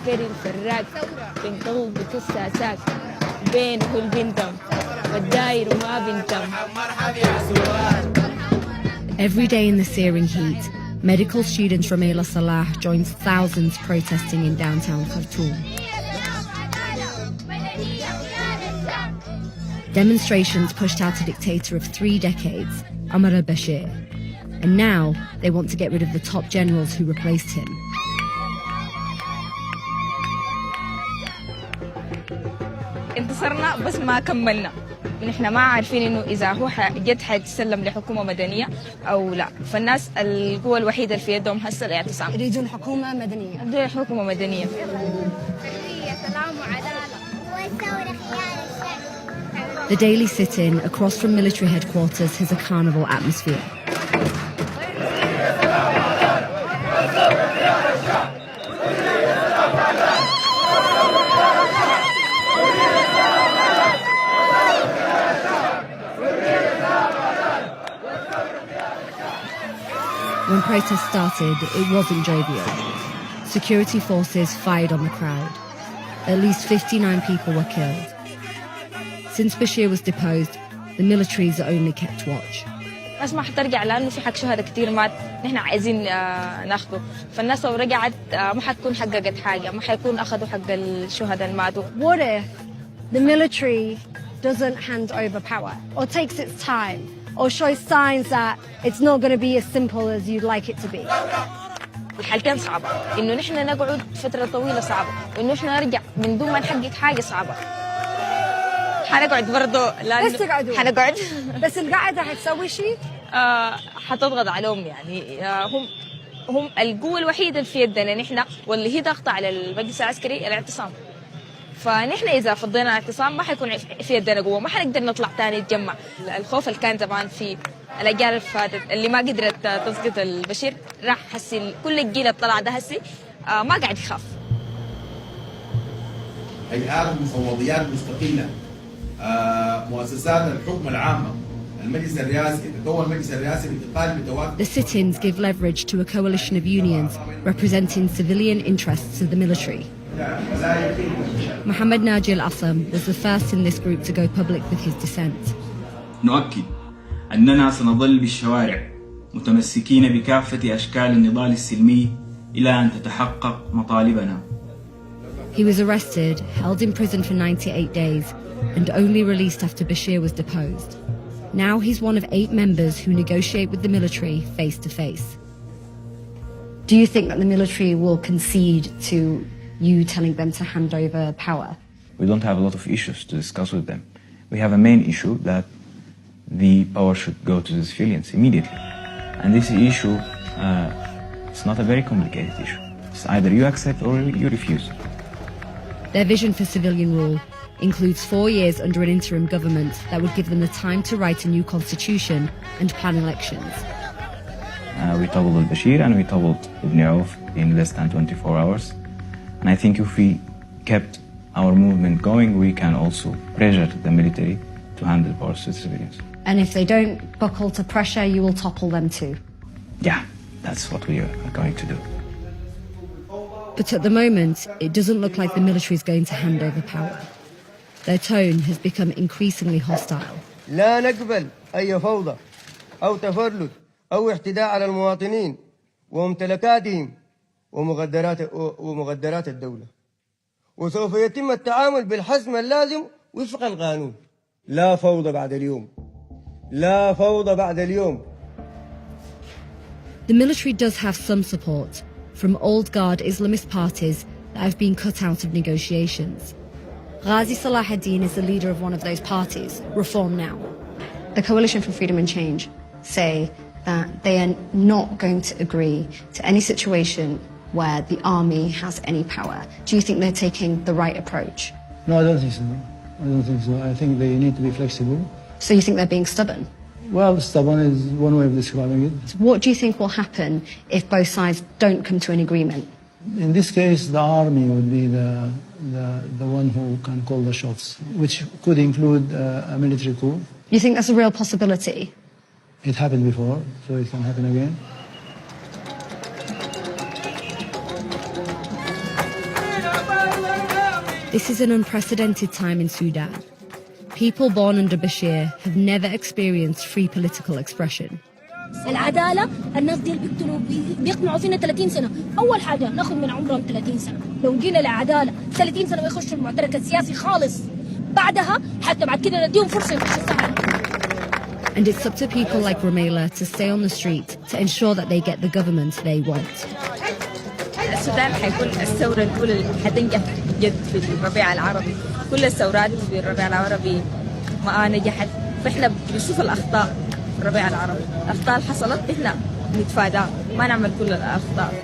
العسكري الفراك بين قلب الساسات بينه البنتم والداير وما بنتم. Every day in the searing heat, medical students Rumeila Salah joins thousands protesting in downtown Khartoum. Demonstrations pushed out a dictator of 3 decades, Omar al-Bashir, and now they want to get rid of the top generals who replaced him. انتصرنا بس ما كملنا، نحن ما عارفين انه اذا هو جد حيتسلم لحكومه مدنيه او لا، فالناس القوه الوحيده اللي في يدهم هسه الاعتصام. يريدون حكومه مدنيه. يريدون حكومه مدنيه. سلام وعداله والثوره خيار الشعب. The daily sit-in across from military headquarters has a carnival atmosphere. When protests started, it wasn't jovial. Security forces fired on the crowd. At least 59 people were killed. Since Bashir was deposed, the militaries only kept watch. الناس ما حترجع لانه في حق شهداء كثير مات، نحن عايزين ناخذه، فالناس لو رجعت ما حتكون حققت حاجه، ما حيكون اخذوا حق الشهداء اللي ماتوا. What if the military doesn't hand over power or takes its time or shows signs that it's not going to be as simple as you'd like it to be? الحالتين صعبه، انه نحن نقعد فتره طويله صعبه، وانه نحن نرجع من دون ما نحقق حاجه صعبه. حنقعد برضه بس تقعدوا. حنقعد بس القعده حتسوي شيء؟ حتضغط عليهم يعني. هم القوه الوحيده اللي في يدنا نحن، واللي هي ضغط على المجلس العسكري الاعتصام. فنحن اذا فضينا الاعتصام ما حيكون في يدنا قوه، ما حنقدر نطلع ثاني نتجمع. الخوف اللي كان زمان في الاجيال اللي فاتت اللي ما قدرت تسقط البشير، راح هسي كل الجيل اللي طلع ده هسي ما قاعد يخاف. هيئات مفوضيات مستقله، مؤسسات الحكم العامه، المجلس الرئاسي، تكون المجلس الرئاسي بانتقال بتوافق. The sit-ins give leverage to a coalition of unions representing civilian interests of the military. Mohammed Naji Al-Assam was the first in this group to go public with his dissent. نؤكد أننا سنظل بالشوارع متمسكين بكافة أشكال النضال السلمي إلى أن تتحقق مطالبنا. He was arrested, held in prison for 98 days, and only released after Bashir was deposed. Now he's one of 8 members who negotiate with the military face to face. Do you think that the military will concede to you telling them to hand over power? We don't have a lot of issues to discuss with them. We have a main issue that the power should go to the civilians immediately. And this issue, it's not a very complicated issue. It's either you accept or you refuse. Their vision for civilian rule includes 4 years under an interim government that would give them the time to write a new constitution and plan elections. We toppled al-Bashir and we toppled Ibn Auf in less than 24 hours. And I think if we kept our movement going, we can also pressure the military to hand the powers to the civilians. And if they don't buckle to pressure, you will topple them too? Yeah, that's what we are going to do. But at the moment, it doesn't look like the military is going to hand over power. Their tone has become increasingly hostile. لا نقبل أي فوضى أو تفلت أو اعتداء على المواطنين وممتلكاتهم ومقدرات الدولة، وسوف يتم التعامل بالحزم اللازم وفق القانون. لا فوضى بعد اليوم، لا فوضى بعد اليوم. The military does have some support from old guard Islamist parties that have been cut out of negotiations. Ghazi Salahuddin is the leader of one of those parties, Reform Now. The Coalition for Freedom and Change say that they are not going to agree to any situation where the army has any power. Do you think they're taking the right approach? No, I don't think so. I think they need to be flexible. So you think they're being stubborn? Well, stubborn is one way of describing it. So what do you think will happen if both sides don't come to an agreement? In this case, the army would be the one who can call the shots, which could include a military coup. You think that's a real possibility? It happened before, so it can happen again. This is an unprecedented time in Sudan. People born under Bashir have never experienced free political expression. العدالة الناس دي بيقنعوا فينا 30 سنة. أول حاجة ناخذ من عمرهم 30 سنة. لو جينا لعدالة 30 سنة ما يخشوا المعترك السياسي خالص. بعدها حتى بعد كده نديهم فرصة يخشوا الساحة. And it's up to people like Rumaila to stay on the street to ensure that they get the government they want. السودان حيكون الثورة الأولى اللي حتنجح جد في الربيع العربي. كل الثورات في الربيع العربي ما نجحت، فإحنا بنشوف الأخطاء في الربيع العربي. الأخطاء اللي حصلت إحنا نتفاداها، ما نعمل كل الأخطاء.